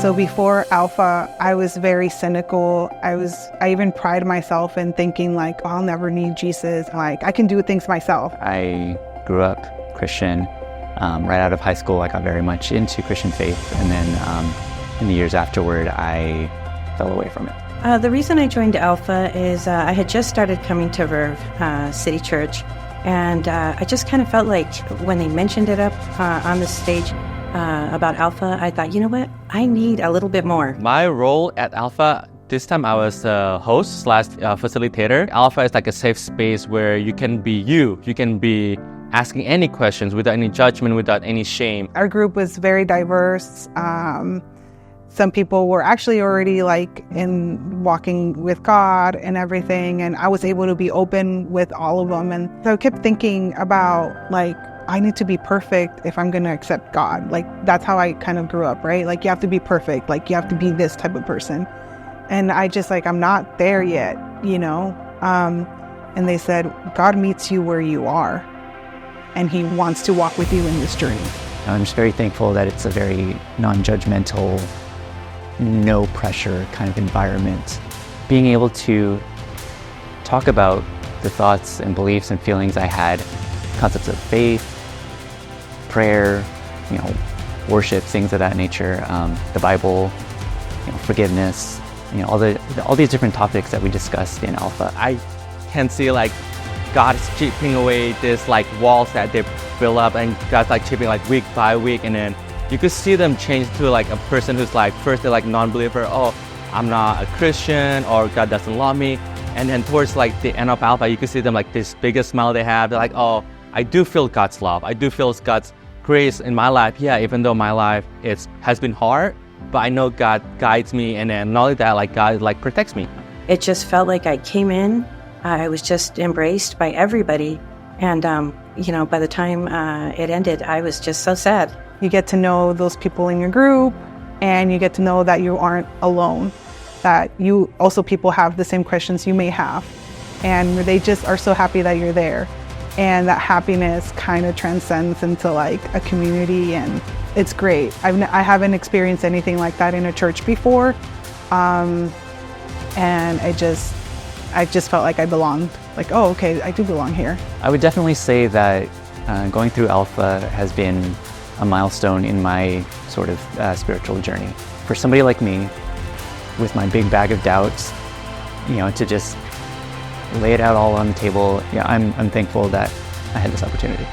So before Alpha, I was very cynical. I even pride myself in thinking like, oh, I'll never need Jesus. Like, I can do things myself. I grew up Christian. Right out of high school, I got very much into Christian faith. And then in the years afterward, I fell away from it. The reason I joined Alpha is I had just started coming to Verve City Church. And I just kind of felt like when they mentioned it up on the stage about Alpha, I thought, you know what? I need a little bit more. My role at Alpha, this time I was a host / facilitator. Alpha is like a safe space where you can be you. You can be asking any questions without any judgment, without any shame. Our group was very diverse. Some people were actually already like in walking with God and everything. And I was able to be open with all of them. And so I kept thinking about like, I need to be perfect if I'm going to accept God. Like, that's how I kind of grew up, right? Like, you have to be perfect. Like, you have to be this type of person. And I just like, I'm not there yet, you know? And they said, God meets you where you are. And he wants to walk with you in this journey. I'm just very thankful that it's a very non-judgmental, no pressure kind of environment. Being able to talk about the thoughts and beliefs and feelings I had, concepts of faith, prayer, worship, things of that nature, the Bible, forgiveness, all these different topics that we discussed in Alpha. I can see like God is chipping away this like walls that they build up, and God's like chipping like week by week, and then you could see them change to like a person who's like first they're like non-believer, oh, I'm not a Christian, or God doesn't love me, and then towards like the end of Alpha, you could see them like this biggest smile they have. They're like, oh, I do feel God's love. I do feel God's grace in my life. Yeah, even though my life has been hard, but I know God guides me, and then not only that, like God like protects me. It just felt like I came in, I was just embraced by everybody, and by the time it ended, I was just so sad. You get to know those people in your group, and you get to know that you aren't alone, that you also people have the same questions you may have, and they just are so happy that you're there. And that happiness kind of transcends into like a community, and it's great. I haven't experienced anything like that in a church before, and I just felt like I belonged. Like, oh, okay, I do belong here. I would definitely say that going through Alpha has been a milestone in my sort of spiritual journey. For somebody like me, with my big bag of doubts, to just lay it out all on the table, I'm thankful that I had this opportunity.